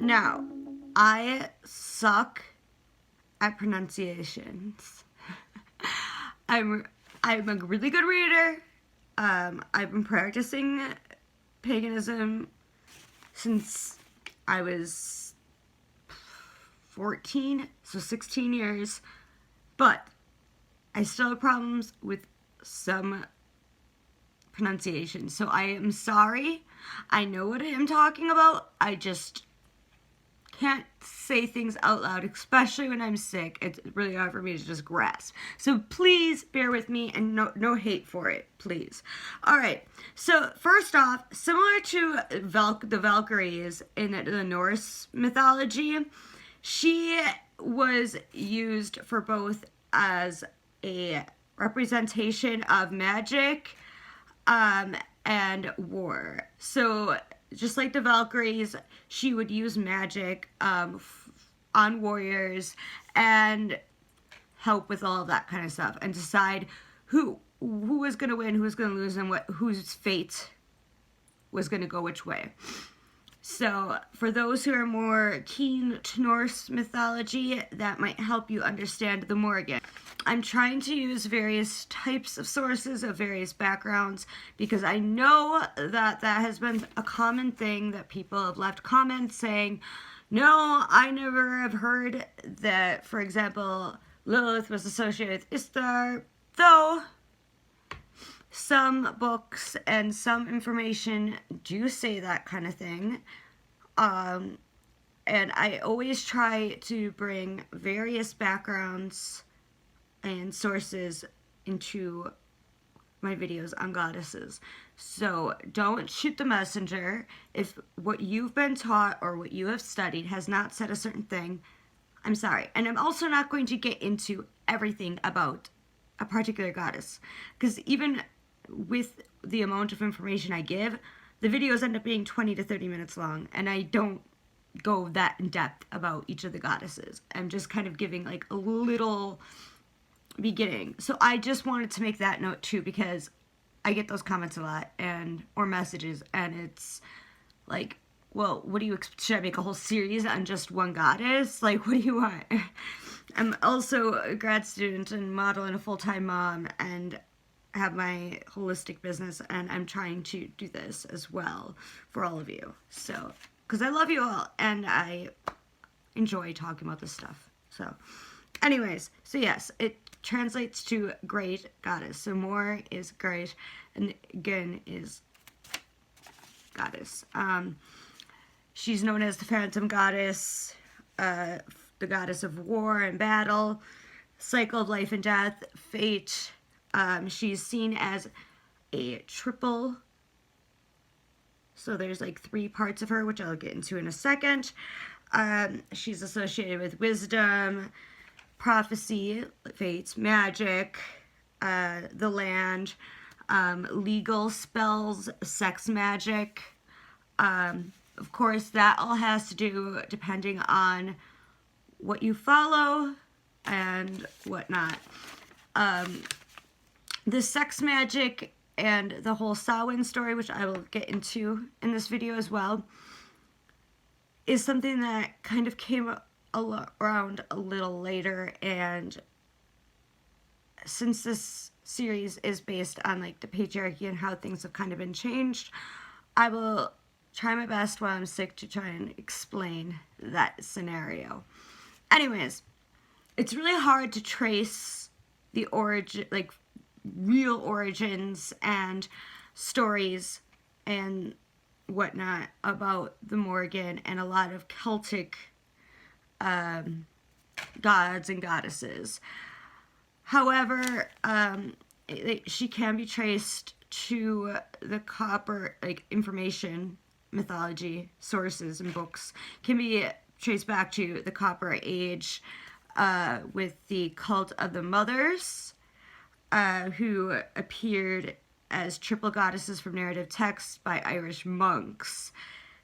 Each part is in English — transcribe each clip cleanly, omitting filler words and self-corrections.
Now, I suck at pronunciations. I'm a really good reader. I've been practicing paganism since I was 14, so 16 years. But I still have problems with some pronunciation. So I am sorry. I know what I am talking about. I just can't say things out loud, especially when I'm sick. It's really hard for me to just grasp. So please bear with me, and no hate for it, please. All right. So first off, similar to the Valkyries in the Norse mythology, she was used for both as a representation of magic and war. So just like the Valkyries, she would use magic on warriors and help with all of that kind of stuff and decide who was going to win, who was going to lose, and whose fate was going to go which way. So for those who are more keen to Norse mythology, that might help you understand the Morrigan. I'm trying to use various types of sources of various backgrounds because I know that has been a common thing that people have left comments saying, no, I never have heard that, for example, Lilith was associated with Istar, though some books and some information do say that kind of thing. And I always try to bring various backgrounds and sources into my videos on goddesses. So don't shoot the messenger. If what you've been taught or what you have studied has not said a certain thing, I'm sorry. And I'm also not going to get into everything about a particular goddess, because even with the amount of information I give, the videos end up being 20 to 30 minutes long, and I don't go that in depth about each of the goddesses. I'm just kind of giving like a little beginning. So I just wanted to make that note too, because I get those comments a lot or messages, and it's like, well, what do you expect? Should I make a whole series on just one goddess? Like, what do you want? I'm also a grad student and model and a full-time mom, and have my holistic business, and I'm trying to do this as well for all of you. So, because I love you all, and I enjoy talking about this stuff. So, anyways, so yes, it translates to great goddess. So Mor is great, and Gun is goddess. She's known as the phantom goddess, the goddess of war and battle, cycle of life and death, fate. She's seen as a triple. So there's like 3 parts of her, which I'll get into in a second. She's associated with wisdom, prophecy, fates, magic, the land, legal spells, sex magic. Of course, that all has to do depending on what you follow and whatnot. The sex magic and the whole Samhain story, which I will get into in this video as well, is something that kind of came around a little later, and since this series is based on like the patriarchy and how things have kind of been changed, I will try my best while I'm sick to try and explain that scenario. Anyways, it's really hard to trace the origin, like real origins and stories and whatnot about the Morrigan and a lot of Celtic gods and goddesses. However, she can be traced to the copper, like information, mythology, sources, and books can be traced back to the Copper Age with the cult of the mothers, who appeared as triple goddesses from narrative texts by Irish monks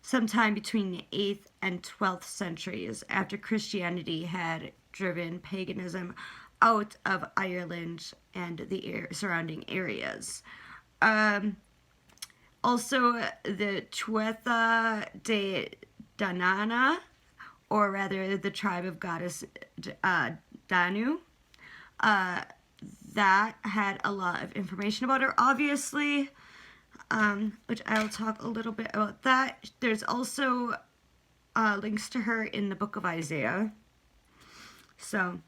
sometime between the 8th and 12th centuries, after Christianity had driven paganism out of Ireland and the surrounding areas. Also, the Tuatha de Danann or rather the tribe of goddess Danu. That had a lot of information about her, obviously, which I'll talk a little bit about that. There's also links to her in the book of Isaiah. So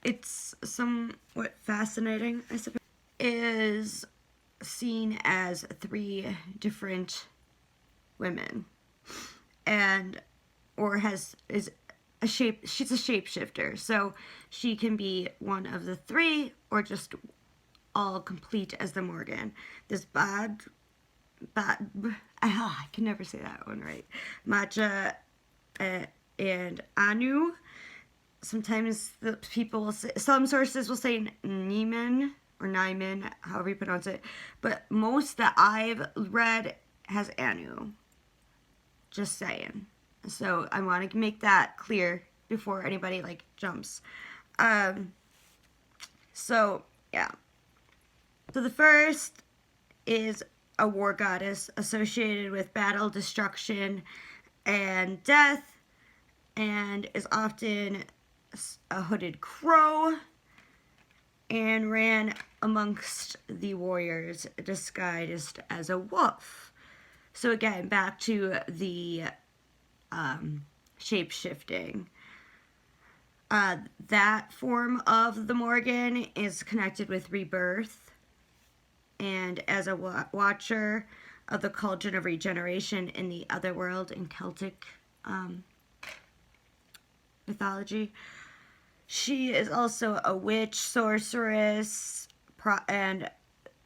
it's somewhat fascinating, I suppose. Is seen as 3 different women, and she's a shapeshifter, so she can be one of the 3 or just all complete as the Morrigan. This I can never say that one right. Matcha and Anu. Sometimes the people will say, some sources will say Neiman or Nyman, however you pronounce it, but most that I've read has Anu. Just saying. So I want to make that clear before anybody like jumps. So yeah. So the first is a war goddess associated with battle, destruction, and death, and is often a hooded crow, and ran amongst the warriors disguised as a wolf. So again, back to the shape-shifting. That form of the Morrigan is connected with rebirth, and as a watcher of the cauldron of regeneration in the otherworld in Celtic mythology. She is also a witch, sorceress, and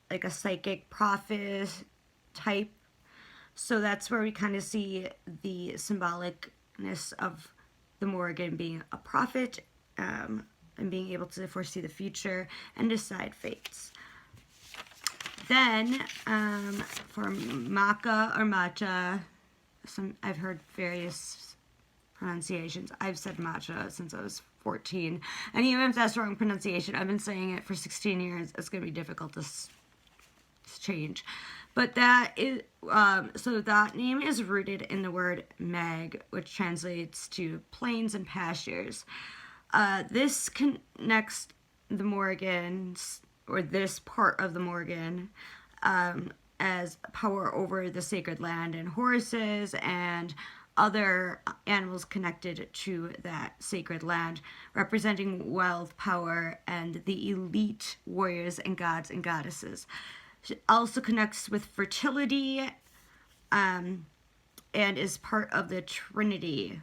like a psychic prophet type. So that's where we kind of see the symbolicness of the Morrigan being a prophet, and being able to foresee the future and decide fates. Then for Maca or Matcha, I've heard various pronunciations. I've said matcha since I was 14, and even if that's the wrong pronunciation, I've been saying it for 16 years. It's going to be difficult to change. But that is, so that name is rooted in the word meg, which translates to plains and pastures. This connects the Morrigans, or this part of the Morrigan, as power over the sacred land and horses and other animals connected to that sacred land, representing wealth, power, and the elite warriors and gods and goddesses. She also connects with fertility, and is part of the Trinity.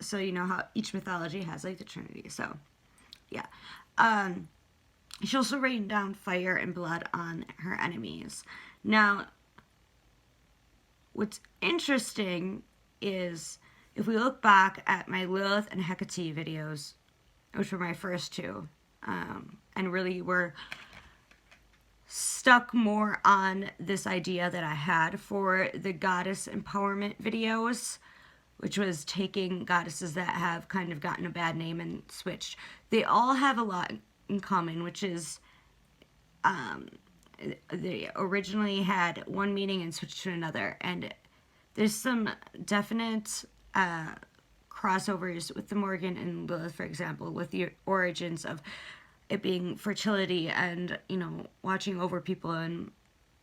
So you know how each mythology has like the Trinity. So yeah. She also rained down fire and blood on her enemies. Now, what's interesting is if we look back at my Lilith and Hecate videos, which were my first 2, and really were stuck more on this idea that I had for the goddess empowerment videos, which was taking goddesses that have kind of gotten a bad name and switched. They all have a lot in common, which is they originally had one meaning and switched to another, and there's some definite crossovers with the Morrigan and Lilith, for example, with the origins of it being fertility and, you know, watching over people and,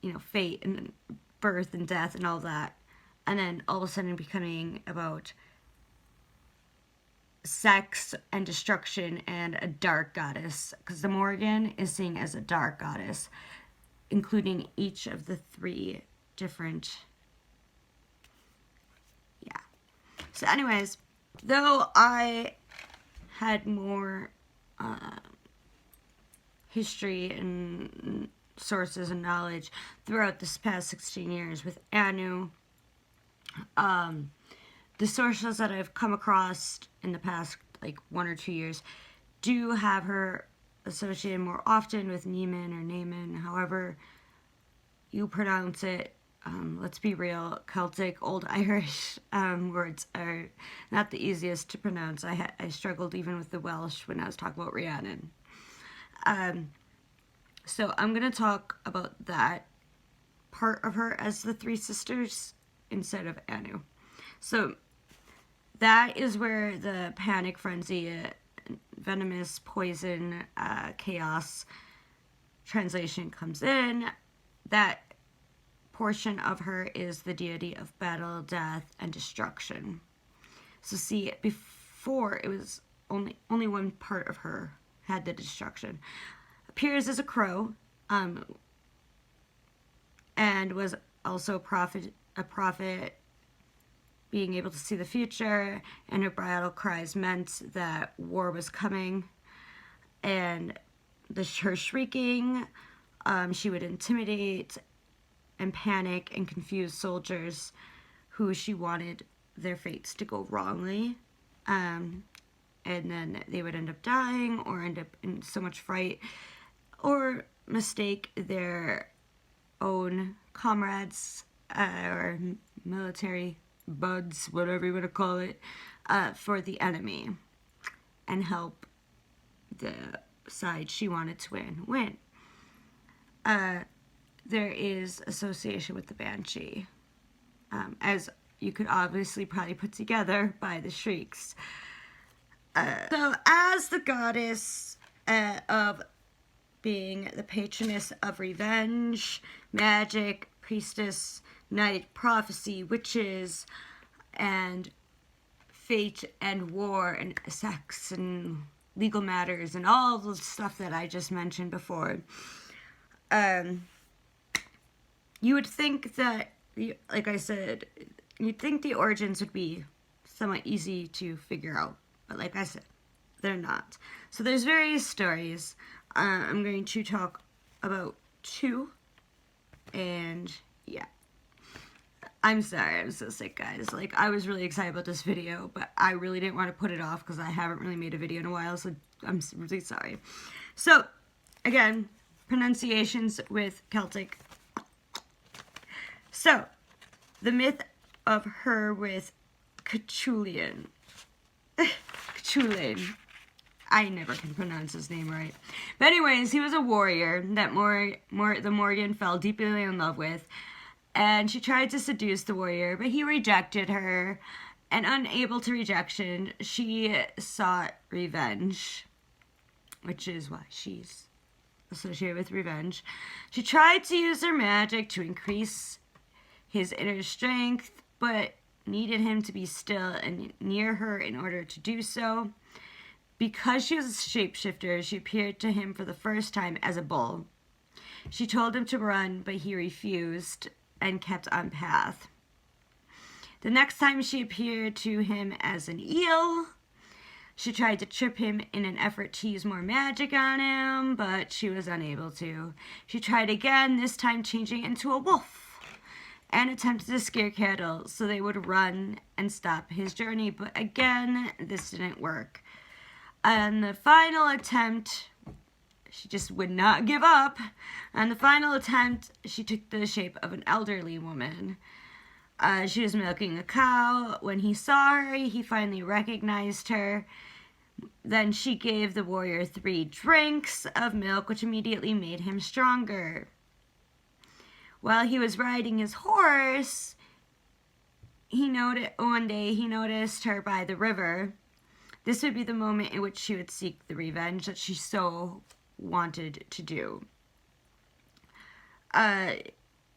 you know, fate and birth and death and all that, and then all of a sudden becoming about sex and destruction and a dark goddess, because the Morrigan is seen as a dark goddess, including each of the 3 different. Yeah. So anyways, though I had more history and sources and knowledge throughout this past 16 years with Anu, the sources that I've come across in the past like 1 or 2 years do have her associated more often with Neiman or Naaman, however you pronounce it. Let's be real, Celtic, Old Irish words are not the easiest to pronounce. I struggled even with the Welsh when I was talking about Rhiannon. So I'm going to talk about that part of her as the 3 sisters instead of Anu. So that is where the panic frenzy, venomous poison, chaos translation comes in. That portion of her is the deity of battle, death, and destruction. So see, before it was only one part of her had the destruction. Appears as a crow, and was also a prophet, being able to see the future, and her battle cries meant that war was coming. And her shrieking, she would intimidate and panic and confuse soldiers who she wanted their fates to go wrongly. And then they would end up dying or end up in so much fright or mistake their own comrades or military buds, whatever you want to call it, for the enemy and help the side she wanted to win. There is association with the banshee, as you could obviously probably put together by the shrieks. So as the goddess of being the patroness of revenge, magic, priestess, night, prophecy, witches, and fate and war and sex and legal matters and all the stuff that I just mentioned before, you would think that, like I said, you'd think the origins would be somewhat easy to figure out. But like I said, they're not. So there's various stories. I'm going to talk about 2. And yeah. I'm sorry, I'm so sick, guys. Like, I was really excited about this video, but I really didn't want to put it off because I haven't really made a video in a while, so I'm really sorry. So, again, pronunciations with Celtic. So, the myth of her with Cuchulain. Cuchulain. I never can pronounce his name right. But anyways, he was a warrior that the Morrigan fell deeply in love with. And she tried to seduce the warrior, but he rejected her. And unable to rejection, she sought revenge, which is why she's associated with revenge. She tried to use her magic to increase his inner strength, but needed him to be still and near her in order to do so. Because she was a shapeshifter, she appeared to him for the first time as a bull. She told him to run, but he refused and kept on path. The next time she appeared to him as an eel. She tried to trip him in an effort to use more magic on him, but she was unable to. She tried again, this time changing into a wolf, and attempted to scare cattle so they would run and stop his journey, but again, this didn't work. On the final attempt, she just would not give up. On the final attempt, she took the shape of an elderly woman. She was milking a cow. When he saw her, he finally recognized her. Then she gave the warrior 3 drinks of milk, which immediately made him stronger. While he was riding his horse, one day he noticed her by the river. This would be the moment in which she would seek the revenge that she so wanted to do.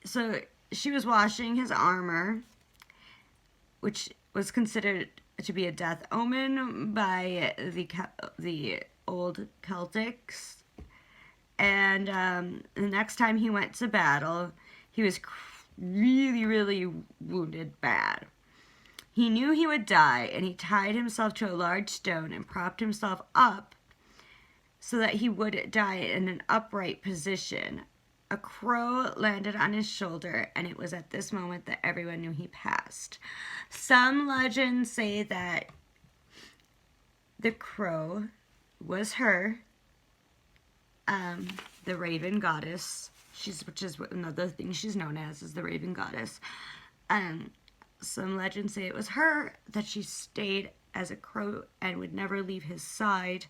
So she was washing his armor, which was considered to be a death omen by the old Celtics. And the next time he went to battle, he was really, really wounded bad. He knew he would die, and he tied himself to a large stone and propped himself up so that he would die in an upright position. A crow landed on his shoulder, and it was at this moment that everyone knew he passed. Some legends say that the crow was her, the raven goddess, which is another thing she's known as, is the raven goddess. Some legends say it was her, that she stayed as a crow and would never leave his side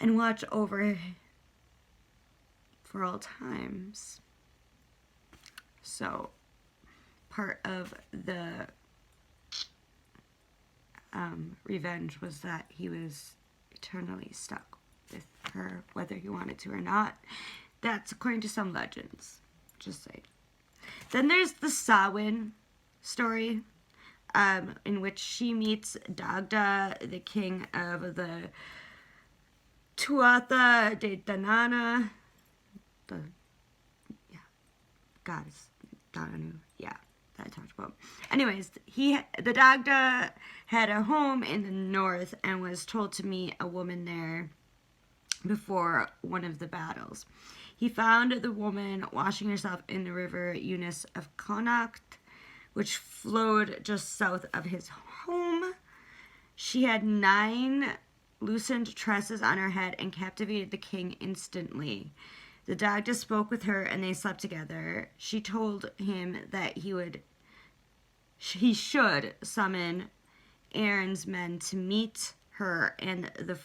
and watch over for all times. So, part of the revenge was that he was eternally stuck with her, whether he wanted to or not. That's according to some legends. Just saying. Then there's the Samhain story, in which she meets Dagda, the king of the Tuatha De Danann, the goddess Danu. Yeah, that I talked about. Anyways, the Dagda had a home in the north and was told to meet a woman there before one of the battles. He found the woman washing herself in the river Eunice of Connacht, which flowed just south of his home. She had 9 loosened tresses on her head and captivated the king instantly. The Dagda spoke with her and they slept together. She told him that he should summon Aaron's men to meet her, and the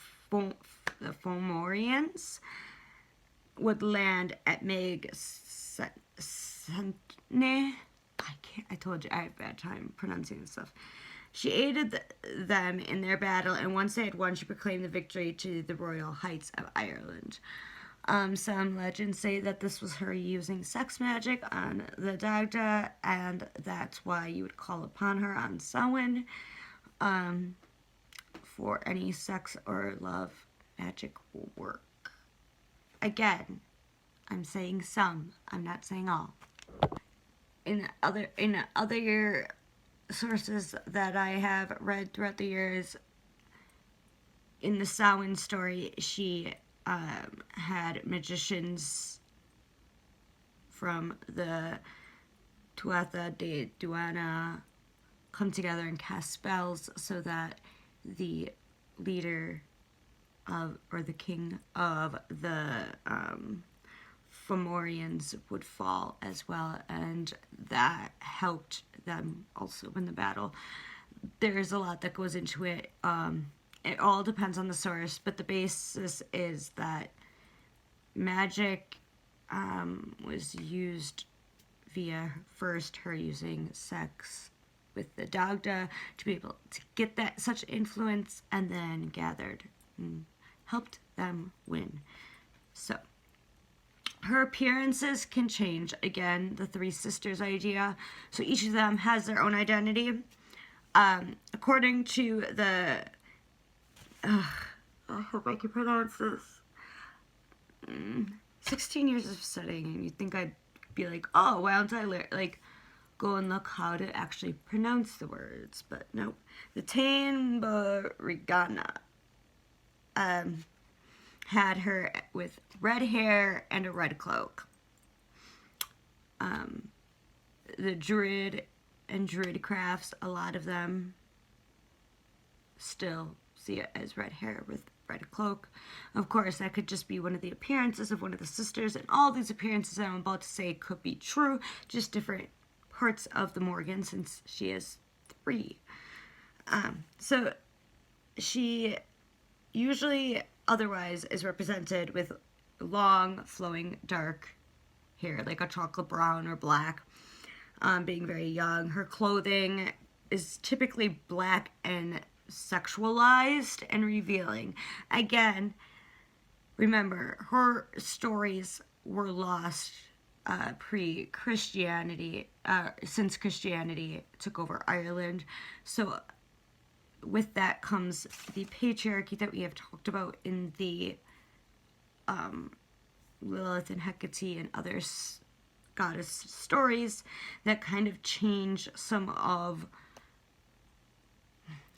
Fomorians would land at Meg Sentne. I told you I have a bad time pronouncing this stuff. She aided them in their battle, and once they had won, she proclaimed the victory to the royal heights of Ireland. Some legends say that this was her using sex magic on the Dagda, and that's why you would call upon her on Samhain for any sex or love magic work. Again, I'm saying some. I'm not saying all. In other sources that I have read throughout the years, in the Samhain story, she had magicians from the Tuatha De Danann come together and cast spells so that the leader of, or the king of the Fomorians would fall as well, and that helped them also win the battle. There's a lot that goes into it. It all depends on the source, but the basis is that magic was used via first her using sex with the Dagda to be able to get that such influence, and then gathered and helped them win. So her appearances can change. Again, the 3 sisters idea. So each of them has their own identity. According to the I hope I can pronounce this. 16 years of studying, and you'd think I'd be like, oh, why don't I go and look how to actually pronounce the words? But nope. The Morrigan had her with red hair and a red cloak. The Druid and Druid crafts, a lot of them still see it as red hair with red cloak. Of course, that could just be one of the appearances of one of the sisters, and all these appearances I'm about to say could be true, just different parts of the Morrigan, since she has 3. So she usually otherwise is represented with long, flowing, dark hair, like a chocolate brown or black, being very young. Her clothing is typically black and sexualized and revealing. Again, remember, her stories were lost pre-Christianity, since Christianity took over Ireland. So with that comes the patriarchy that we have talked about in the Lilith and Hecate and other goddess stories that kind of change some of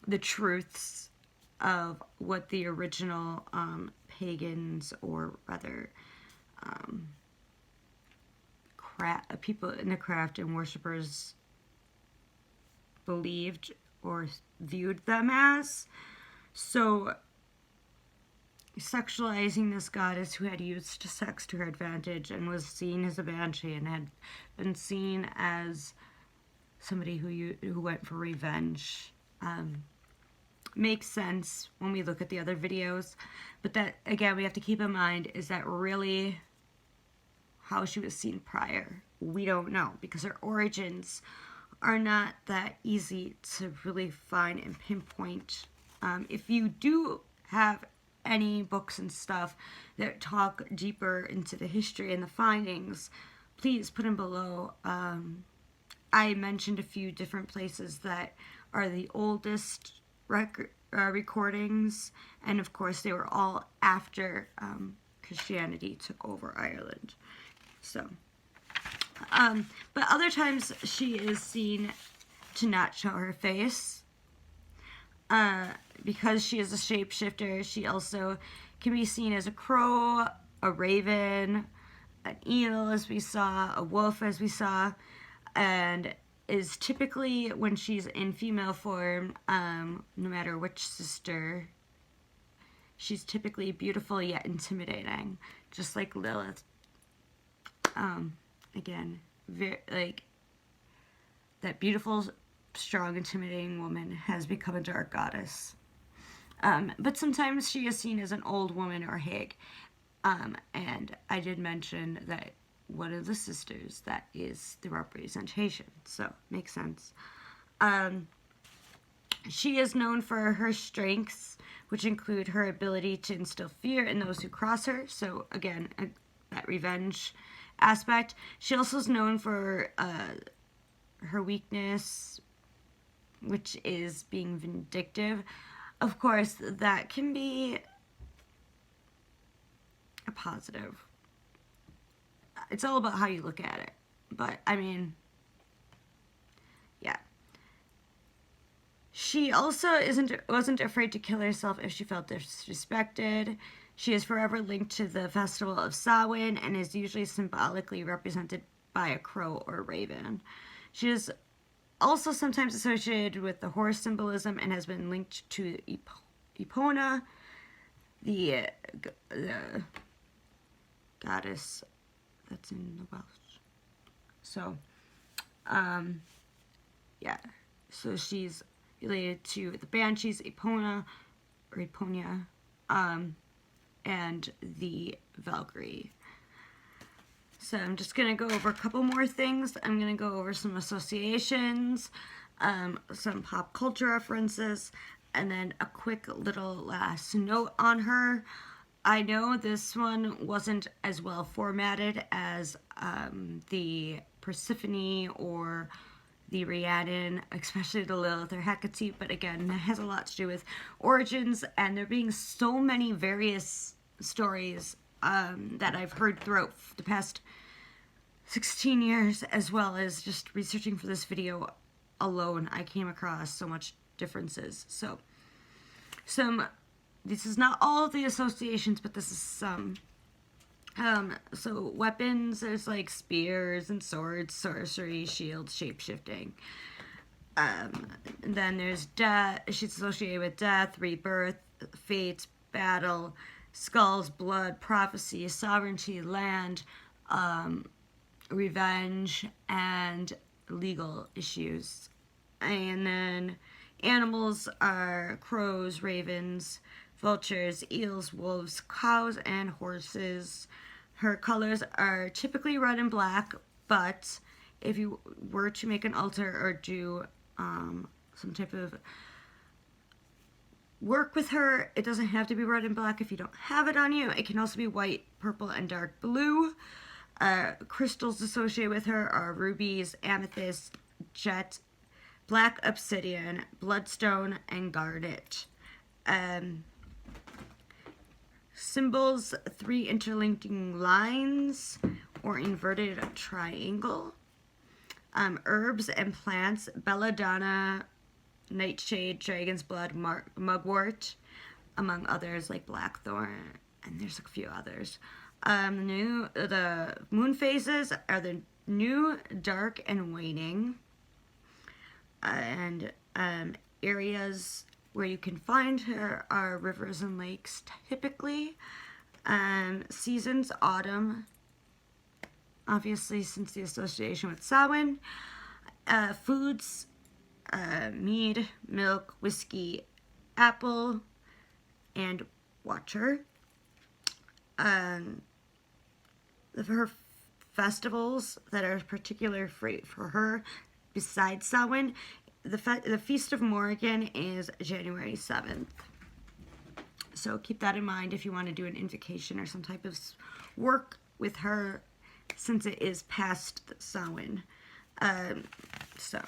the truths of what the original pagans, or rather people in the craft and worshippers, believed or viewed them as. So sexualizing this goddess who had used sex to her advantage and was seen as a banshee and had been seen as somebody who went for revenge, makes sense when we look at the other videos. But that, again, we have to keep in mind, is that really how she was seen prior? We don't know, because her origins are not that easy to really find and pinpoint. If you do have any books and stuff that talk deeper into the history and the findings, please put them below. I mentioned a few different places that are the oldest recordings, and of course they were all after Christianity took over Ireland. So, but other times she is seen to not show her face. Because she is a shapeshifter, she also can be seen as a crow, a raven, an eel, as we saw, a wolf, as we saw, and is typically, when she's in female form, no matter which sister, she's typically beautiful yet intimidating, just like Lilith. Again, like that beautiful, strong, intimidating woman has become a dark goddess. But sometimes she is seen as an old woman or hag. And I did mention that one of the sisters, that is the representation. So, makes sense. She is known for her strengths, which include her ability to instill fear in those who cross her. So, again, that revenge aspect. She also is known for her weakness, which is being vindictive. Of course, that can be a positive. It's all about how you look at it. But, I mean, yeah. She also wasn't afraid to kill herself if she felt disrespected. She is forever linked to the festival of Samhain and is usually symbolically represented by a crow or a raven. She is also sometimes associated with the horse symbolism and has been linked to Epona, the goddess that's in the Welsh. So, yeah. So she's related to the banshees, Epona, or Eponia, and the Valkyrie. So I'm just going to go over a couple more things. I'm going to go over some associations, some pop culture references, and then a quick little last note on her. I know this one wasn't as well formatted as the Persephone or the Rhiannon, especially the Lilith or Hecate, but again, that has a lot to do with origins, and there being so many various stories that I've heard throughout the past 16 years, as well as just researching for this video alone, I came across so much differences. So, this is not all of the associations, but this is some. So weapons, there's like spears and swords, sorcery, shields, shape-shifting. And then there's death. She's associated with death, rebirth, fate, battle, skulls, blood, prophecy, sovereignty, land, revenge, and legal issues. And then animals are crows, ravens, vultures, eels, wolves, cows, and horses. Her colors are typically red and black, but if you were to make an altar or do some type of work with her, it doesn't have to be red and black if you don't have it on you. It can also be white, purple, and dark blue. Crystals associated with her are rubies, amethyst, jet, black obsidian, bloodstone, and garnet. Symbols, 3 interlinking lines or inverted triangle. Herbs and plants, belladonna, nightshade, dragon's blood, mugwort, among others like blackthorn, and there's a few others. The moon phases are the new, dark, and waning. And areas where you can find her are rivers and lakes, typically. Seasons, autumn, obviously since the association with Samhain. Foods, mead, milk, whiskey, apple, and water. Her festivals that are particular for her, besides Samhain. The Feast of Morrigan is January 7th. So keep that in mind if you want to do an invocation or some type of work with her, since it is past Samhain. So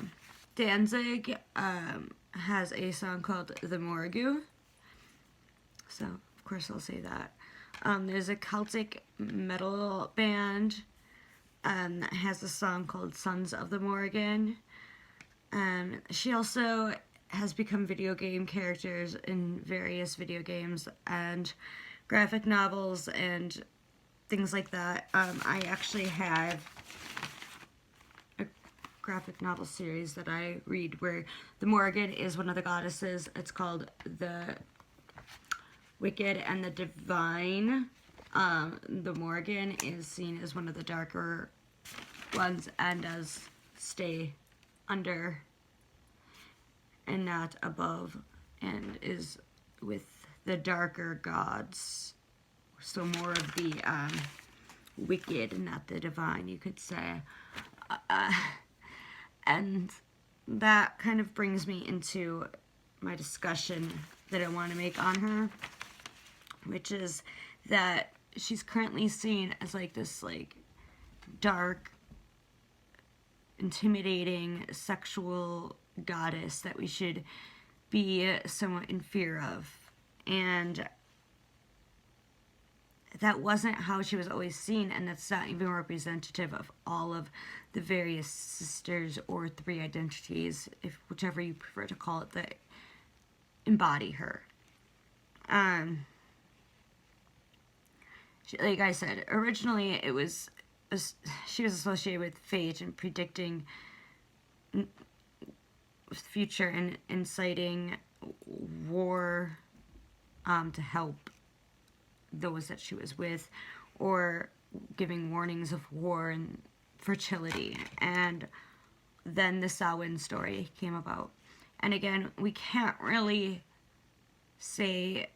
Danzig has a song called The Morrigan. So of course I'll say that. There's a Celtic metal band that has a song called Sons of the Morrigan. She also has become video game characters in various video games and graphic novels and things like that. I actually have a graphic novel series that I read where the Morrigan is one of the goddesses. It's called The Wicked and the Divine. The Morrigan is seen as one of the darker ones and does stay under and not above, and is with the darker gods. So more of the wicked and not the divine, you could say. And that kind of brings me into my discussion that I want to make on her, which is that she's currently seen as like this like dark, intimidating, sexual goddess that we should be somewhat in fear of. And that wasn't how she was always seen, and that's not even representative of all of the various sisters or three identities, if whichever you prefer to call it, that embody her. Like I said, originally it was she was associated with fate and predicting future and inciting war to help those that she was with, or giving warnings of war and fertility. And then the Samhain story came about. And again, we can't really say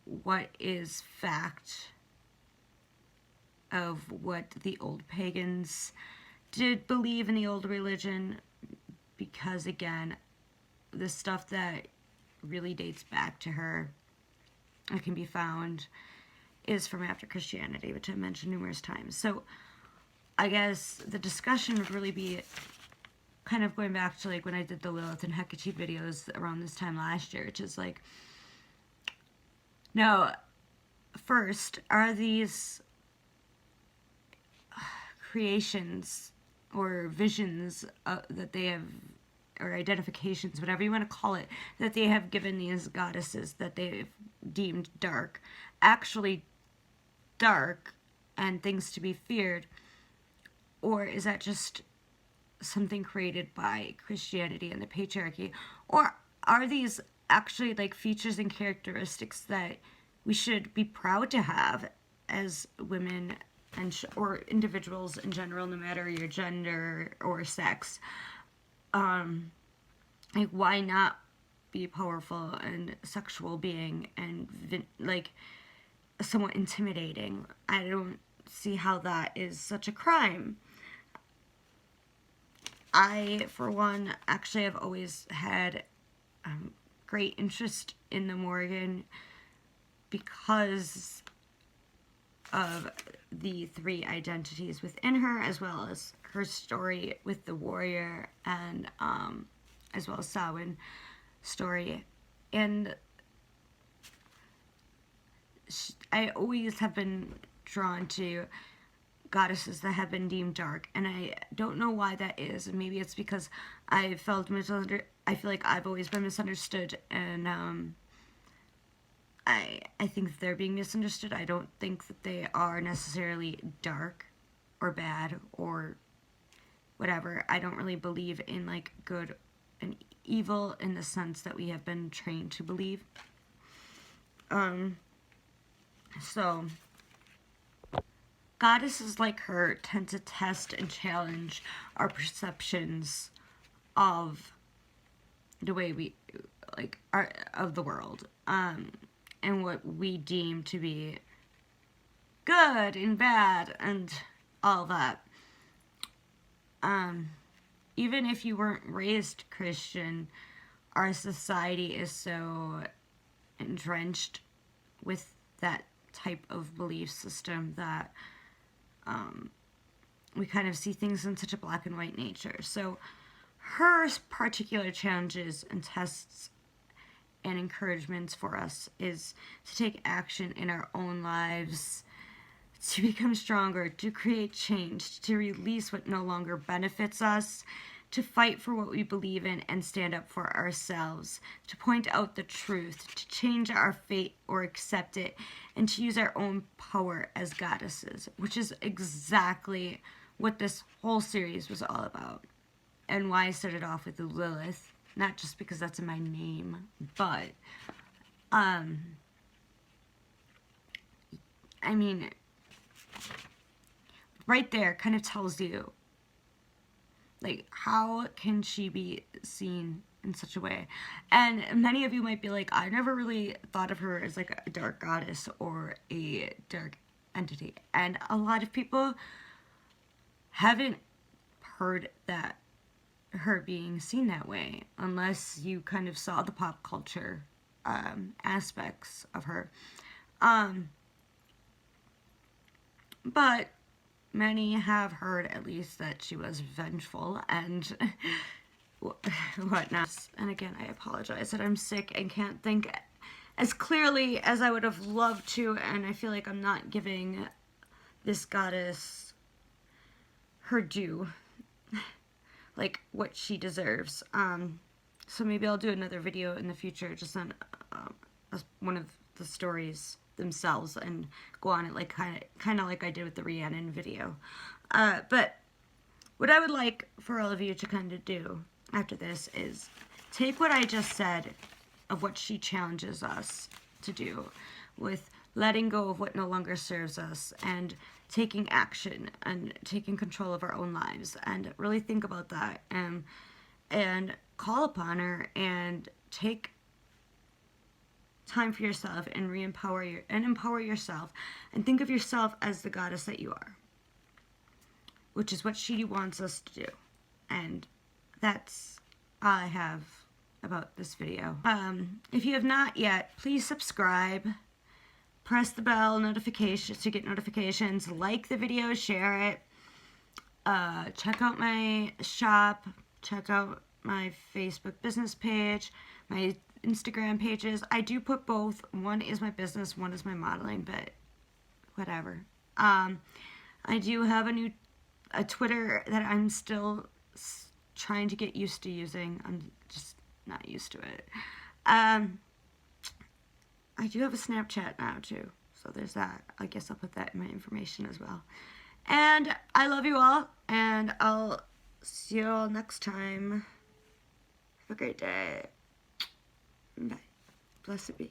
what is fact of what the old pagans did believe in the old religion, because again, the stuff that really dates back to her that can be found is from after Christianity, which I mentioned numerous times. So I guess the discussion would really be kind of going back to like when I did the Lilith and Hecate videos around this time last year, which is like, now, first, are these creations or visions that they have, or identifications, whatever you want to call it, that they have given these goddesses that they've deemed dark, actually dark and things to be feared? Or is that just something created by Christianity and the patriarchy? Or are these actually like features and characteristics that we should be proud to have as women and or individuals in general, no matter your gender or sex? Like, why not be a powerful and sexual being and like somewhat intimidating? I don't see how that is such a crime. I, for one, actually have always had great interest in the Morrigan because of the three identities within her, as well as her story with the warrior, and as well as Samhain story. And I always have been drawn to goddesses that have been deemed dark, and I don't know why that is. Maybe it's because I felt I feel like I've always been misunderstood, and I think they're being misunderstood. I don't think that they are necessarily dark or bad or whatever. I don't really believe in like good and evil in the sense that we have been trained to believe. So goddesses like her tend to test and challenge our perceptions of the way we like are of the world, and what we deem to be good and bad and all that. even if you weren't raised Christian, our society is so entrenched with that type of belief system that we kind of see things in such a black and white nature. So her particular challenges and tests and encouragements for us is to take action in our own lives, to become stronger, to create change, to release what no longer benefits us, to fight for what we believe in and stand up for ourselves, to point out the truth, to change our fate or accept it, and to use our own power as goddesses, which is exactly what this whole series was all about, and why I started off with Lilith, not just because that's in my name, but, I mean, right there kind of tells you, like, how can she be seen in such a way? And many of you might be like, I never really thought of her as like a dark goddess or a dark entity. And a lot of people haven't heard that, her being seen that way, unless you kind of saw the pop culture aspects of her. But many have heard, at least, that she was vengeful and whatnot. And again, I apologize that I'm sick and can't think as clearly as I would have loved to, and I feel like I'm not giving this goddess her due, like what she deserves. So maybe I'll do another video in the future just on one of the stories themselves and go on it like kind of like I did with the Rhiannon video. But what I would like for all of you to kind of do after this is take what I just said of what she challenges us to do with letting go of what no longer serves us and taking action and taking control of our own lives, and really think about that and call upon her and take time for yourself and empower yourself, and think of yourself as the goddess that you are, which is what she wants us to do. And that's all I have about this video. If you have not yet, please subscribe, press the bell notification to get notifications, like the video, share it, check out my shop, check out my Facebook business page, my Instagram pages. I do put both. One is my business, one is my modeling, but whatever. I do have a Twitter that I'm still trying to get used to using. I'm just not used to it. I do have a Snapchat now too, so there's that. I guess I'll put that in my information as well. And I love you all, and I'll see you all next time. Have a great day. Bye. Blessed be.